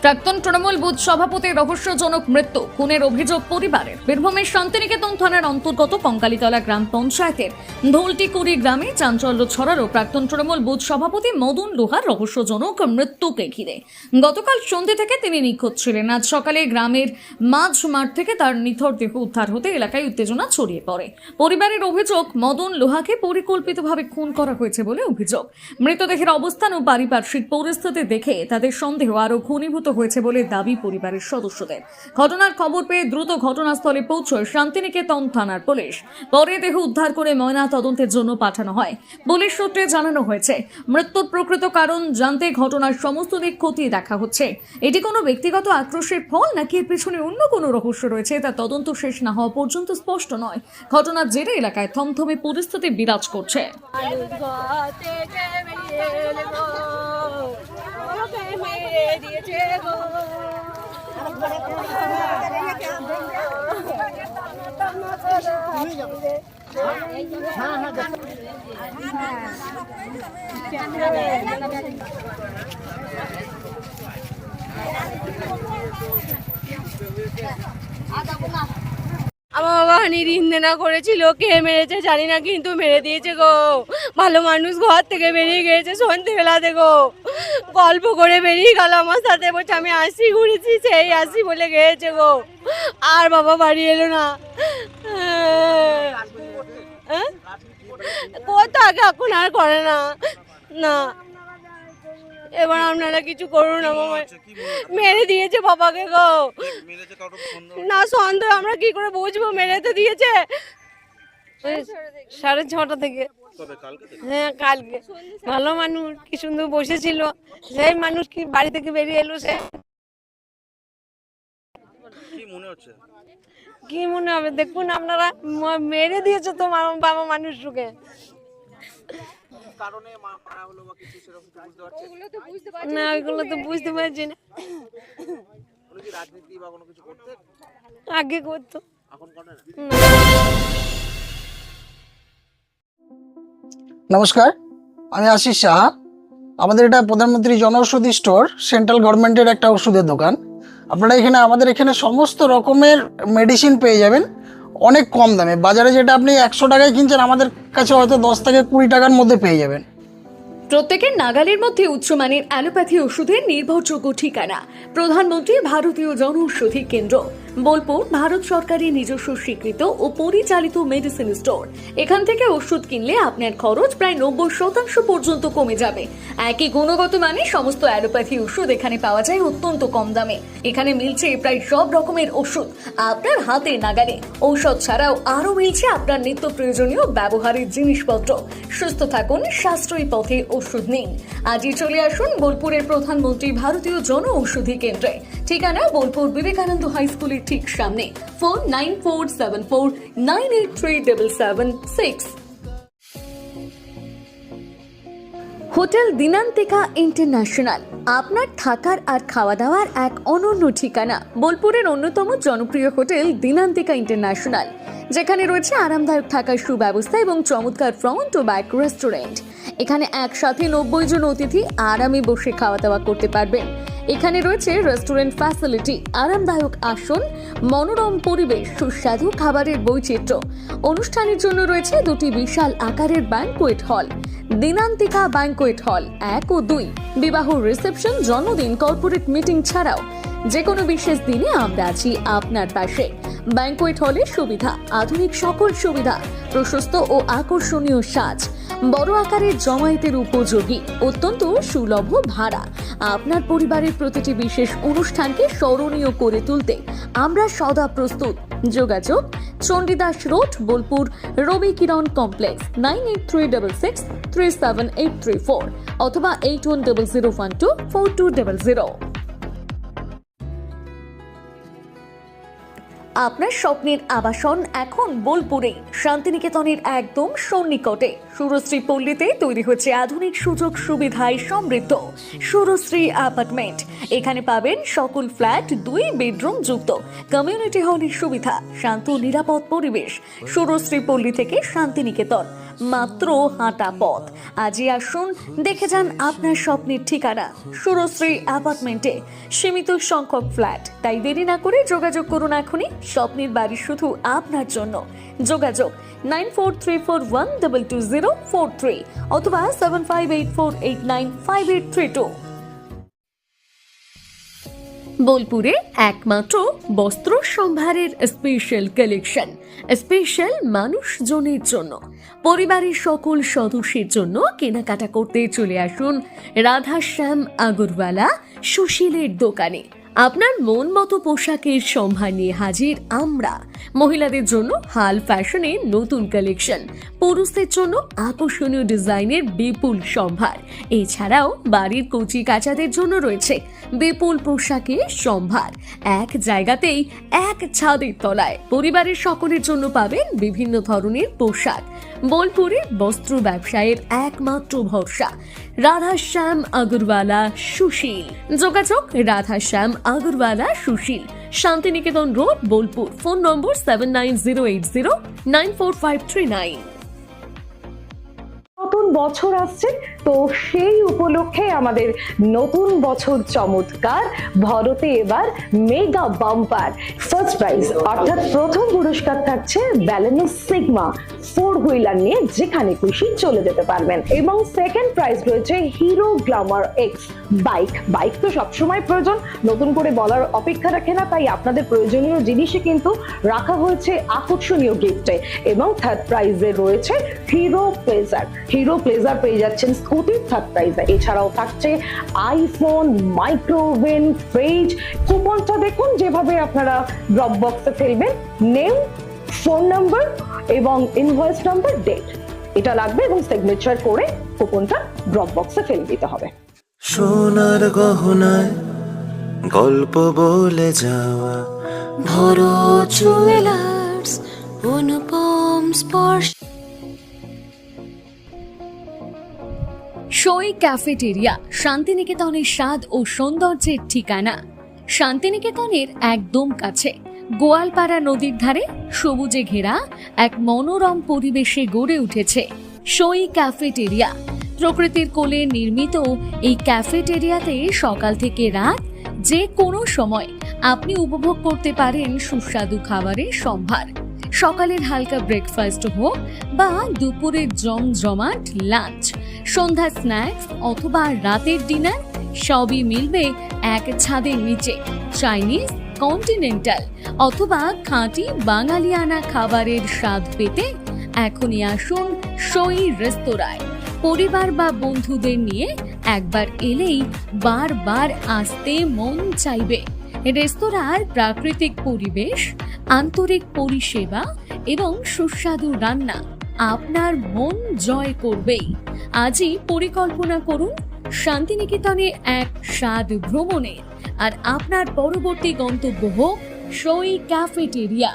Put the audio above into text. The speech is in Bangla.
প্রাক্তন তৃণমূল বুথ সভাপতির রহস্যজনক মৃত্যু, খুনের অভিযোগ পরিবারের। বীরভূমের শান্তিনিকেতন থানার অন্তর্গত কঙ্কালীতলা গ্রাম পঞ্চায়েতের ধৌলটিকুড়ি গ্রামে চাঞ্চল্য ছড়ালো প্রাক্তন তৃণমূল বুথ সভাপতি মদন লোহার রহস্যজনক মৃত্যুকে ঘিরে। গতকাল সন্ধ্যে থেকে তিনি নিখোঁজ ছিলেন। আজ সকালে গ্রামের মাঝ মাঠ থেকে তার নিথর দেহ উদ্ধার হতে এলাকায় উত্তেজনা ছড়িয়ে পড়ে। পরিবারের অভিযোগ, মদন লোহাকে পরিকল্পিতভাবে খুন করা হয়েছে বলে অভিযোগ। মৃতদেহের অবস্থান ও পারিপার্শ্বিক পরিস্থিতি দেখে তাদের সন্দেহ আরও ঘনীভূত হয়েছে বলে দাবি পরিবারের সদস্যদের। ঘটনার খবর পেয়ে দ্রুত ঘটনাস্থলে পৌঁছয় শান্তিনিকেতন থানার পুলিশ। পরে দেহ উদ্ধার করে ময়না তদন্তের জন্য পাঠানো হয়। পুলিশ সূত্রে জানানো হয়েছে, মৃত্যুর প্রকৃত কারণ জানতে ঘটনার সমস্ত দিক খতিয়ে দেখা হচ্ছে। এটি কোনো ব্যক্তিগত আক্রোশের ফল নাকি এর পেছনে অন্য কোনো রহস্য রয়েছে তা তদন্ত শেষ না হওয়া পর্যন্ত স্পষ্ট নয়। ঘটনার জেরে এলাকায় থমথমে পরিস্থিতি বিরাজ করছে। আমার বাবা নির্দেনা করেছিল, কে মেরেছে জানি না, কিন্তু মেরে দিয়েছে গো। ভালো মানুষ, ঘর থেকে বেরিয়ে গিয়েছে সন্ধ্যেবেলাতে গো, গল্প করে বেরিয়ে গেল আমার সাথে, বলছে আমি আসি ঘুরেছি, সেই আসি বলে গিয়েছে গো। আর বাবা বাড়ি এলো না। কোথাকে এখন আর করে না। না, এবার আপনারা কিছু করুন। আমার মেরে দিয়েছে বাবাকে গো। না সন্দেহ, আমরা কি করে বুঝবো? মেরে তো দিয়েছে 6:30 থেকে। হ্যাঁ, কালকে। ভালো মানুষ, কি সুন্দর বসেছিল, সেই মানুষ কি বাড়ি থেকে বেরিয়ে এলো? সে কি মনে হবে? দেখুন আপনারা, মেরে দিয়েছে তো বাবা মানুষকে। না, ওইগুলো তো বুঝতে পারছি না। আগে করতো। নমস্কার, আমি আশিস সাহা। আমাদের এটা প্রধানমন্ত্রী জনঔষধি স্টোর, সেন্ট্রাল গভর্নমেন্টের একটা ওষুধের দোকান। আপনারা এখানে আমাদের এখানে সমস্ত রকমের মেডিসিন পেয়ে যাবেন অনেক কম দামে। বাজারে যেটা আপনি 100 টাকায় কিনছেন, আমাদের কাছে হয়তো 10 থেকে 20 টাকার মধ্যে পেয়ে যাবেন। প্রত্যেকের নাগালের মধ্যে উচ্চমানের অ্যালোপ্যাথি ওষুধের নির্ভরযোগ্য ঠিকানা প্রধানমন্ত্রী ভারতীয় জনঔষধি কেন্দ্র, বোলপুর, ভারত সরকারের নিজস্ব স্বীকৃত ও পরিচালিত মেডিসিন স্টোর। এখান থেকে ওষুধ কিনলে আপনার খরচ প্রায় 90% পর্যন্ত কমে যাবে। একই গুণগত মানে সমস্ত অ্যালোপ্যাথি ওষুধ এখানে পাওয়া যায় অত্যন্ত কম দামে। এখানে মিলছে প্রায় সব রকমের ওষুধ আপনার হাতে নাগালে। ঔষধ ছাড়াও আরও মিলছে আপনার নিত্য প্রয়োজনীয় ব্যবহারের জিনিসপত্র। সুস্থ থাকুন, সাশ্রয়ী পথে ওষুধ নিন। আজই চলে আসুন বোলপুরের প্রধানমন্ত্রী ভারতীয় জনঔষধি কেন্দ্রে। ঠিকানা বোলপুর বিবেকানন্দ হাই স্কুলের ঠিক সামনে। ফোন 9474983776। হোটেল দিনান্তিকা ইন্টারন্যাশনাল আপনার থাকার আর খাওয়া দাওয়ার এক অনন্য ঠিকানা। বোলপুরের অন্যতম জনপ্রিয় হোটেল দিনান্তিকা ইন্টারন্যাশনাল, যেখানে রয়েছে আরামদায়ক থাকার সুব্যবস্থা এবং চমৎকার ফ্রন্ট ও ব্যাক রেস্টুরেন্ট। এখানে একসাথে 90 জন অতিথি আরামে বসে খাওয়া দাওয়া করতে পারবেন। এখানে রয়েছে রেস্টুরেন্ট ফ্যাসিলিটি, আরামদায়ক আসন, মনোরম পরিবেশ, সুস্বাদু খাবারের বৈচিত্র্য। অনুষ্ঠানের জন্য রয়েছে 2টি বিশাল আকারের banquet hall, Dinantika banquet hall 1 ও 2। বিবাহ, রিসেপশন, জন্মদিন, কর্পোরেট মিটিং ছাড়াও যে কোনো বিশেষ দিনে আমরা আছি আপনার পাশে। ব্যাংকোয়েট হলের সুবিধা, আধুনিক সকল সুবিধা, প্রশস্ত ও আকর্ষণীয় সাজ, বড় আকারের জমায়েতের উপযোগী, অত্যন্ত সুলভ ভাড়া। আপনার পরিবারের প্রতিটি বিশেষ অনুষ্ঠানকে স্মরণীয় করে তুলতে আমরা সদা প্রস্তুত। যোগাযোগ চণ্ডীদাস রোড, বোলপুর, রবি কিরণ কমপ্লেক্স, 9836637834 অথবা 8100124200। আপনার স্বপ্নের আবাসন এখন বোলপুরে, শান্তিনিকেতনের একদম সন্নিকটে। সুরশ্রী পল্লীতে তৈরি হচ্ছে আধুনিক সুযোগ সুবিধায় সমৃদ্ধ সুরশ্রী অ্যাপার্টমেন্ট। এখানে পাবেন সকল ফ্ল্যাট 2 বেডরুম যুক্ত, কমিউনিটি হলের সুবিধা, শান্ত নিরাপদ পরিবেশ। সুরশ্রী পল্লী থেকে শান্তিনিকেতন মাত্র হাঁটা পথ। আজই আসুন, দেখে যান আপনার স্বপ্নের ঠিকানা সুরশ্রী অ্যাপার্টমেন্টে। সীমিত সংখ্যক ফ্ল্যাট, তাই দেরি না করে যোগাযোগ করুন এখনই। স্বপ্নের বাড়ি শুধু আপনার জন্য। যোগাযোগ 9434122043 অথবা 7584895832। বোলপুরে একমাত্র বস্ত্র সম্ভারের স্পেশাল কালেকশন, স্পেশাল মানুষজনের জন্য, পরিবারের সকল সদস্যের জন্য কেনাকাটা করতে চলে আসুন রাধাশ্যাম আগরওয়ালা সুশীলের দোকানে। আপনার মন মতো পোশাকের সম্ভার নিয়ে হাজির আমরা। মহিলাদের জন্য হাল ফ্যাশনের নতুন কালেকশন, পুরুষদের জন্য আকর্ষণীয় ডিজাইনের বিপুল সম্ভার। এছাড়াও বাড়ির কচি কাচাদের জন্য রয়েছে বিপুল পোশাকের সম্ভার। এক জায়গাতেই, এক ছাদের তলায় পরিবারের সকলের জন্য পাবেন বিভিন্ন ধরনের পোশাক। বোলপুরের বস্ত্র ব্যবসায়ের একমাত্র ভরসা রাধাশ্যাম আগরওয়ালা সুশীল। যোগাযোগ Radhashyam Agarwala Sushil, Shantiniketan road, Bolpur. Phone number 7908094539। নতুন বছর আসছে, তো সেই উপলক্ষে আমাদের নতুন বছর চমৎকার ভরতে এবার মেগা বাম্পার ফার্স্ট প্রাইজ, অর্থাৎ প্রথম পুরস্কার থাকছে ব্যালেনো সিগমা 4 হুইলার নিয়ে যেখানে খুশি চলে যেতে পারবেন, এবং সেকেন্ড প্রাইজ রয়েছে হিরো গ্ল্যামার এক্স বাইক তো সবসময় প্রয়োজন, নতুন করে বলার অপেক্ষা রাখে না, তাই আপনাদের প্রয়োজনীয় জিনিসে কিন্তু রাখা হয়েছে আকর্ষণীয় গিফটে। এবং থার্ড প্রাইজে রয়েছে হিরো প্লেজার পেয়ে যাচ্ছেন স্কুটি থার্ড প্রাইজে। এছাড়াও থাকছে আইফোন, মাইক্রোওভেন, ফ্রিজ। কুপনটা দেখুন যেভাবে আপনারা ড্রপ বক্সে ফেলবেন, নেম, ফোন নাম্বার এবং ইনভয়েস নাম্বার, ডেট এটা লাগবে, এবং সিগনেচার করে কুপনটা ড্রপ বক্সে ফেলে দিতে হবে। সোনার গহনায় গল্প বলে যাওয়া ভরো জুয়েলার্স, অনুপম স্পর্শ। সই ক্যাফেটেরিয়া, শান্তিনিকেতনের স্বাদ ও সৌন্দর্যের ঠিকানা। শান্তিনিকেতনের একদম কাছে, গোয়ালপাড়া নদীর ধারে সবুজে ঘেরা এক মনোরম পরিবেশে গড়ে উঠেছে সই ক্যাফেটেরিয়া। প্রকৃতির কোলে নির্মিত এই ক্যাফেটেরিয়াতে সকাল থেকে রাত যে কোনো সময় আপনি উপভোগ করতে পারেন সুস্বাদু খাবারের সম্ভার। সকালের হালকা ব্রেকফাস্ট হোক বা দুপুরের জমজমাট লাঞ্চ, সন্ধ্যা স্ন্যাক্স অথবা রাতের ডিনার, সবই মিলবে এক ছাদের নিচে। চাইনিজ, কন্টিনেন্টাল অথবা খাঁটি বাঙালিয়ানা খাবারের স্বাদ পেতে এখনই আসুন সই রেস্তোরাঁয়। পরিবার বা বন্ধুদের নিয়ে একবার এলেই বারবার আসতে মন চাইবে। রেস্তোরাঁর প্রাকৃতিক পরিবেশ, আন্তরিক পরিষেবা এবং সুস্বাদু রান্না আপনার মন জয় করবেই। আজই পরিকল্পনা করুন শান্তিনিকেতনে এক স্বাদ ভ্রমণের, আর আপনার পরবর্তী গন্তব্য হোক সই ক্যাফেটেরিয়া।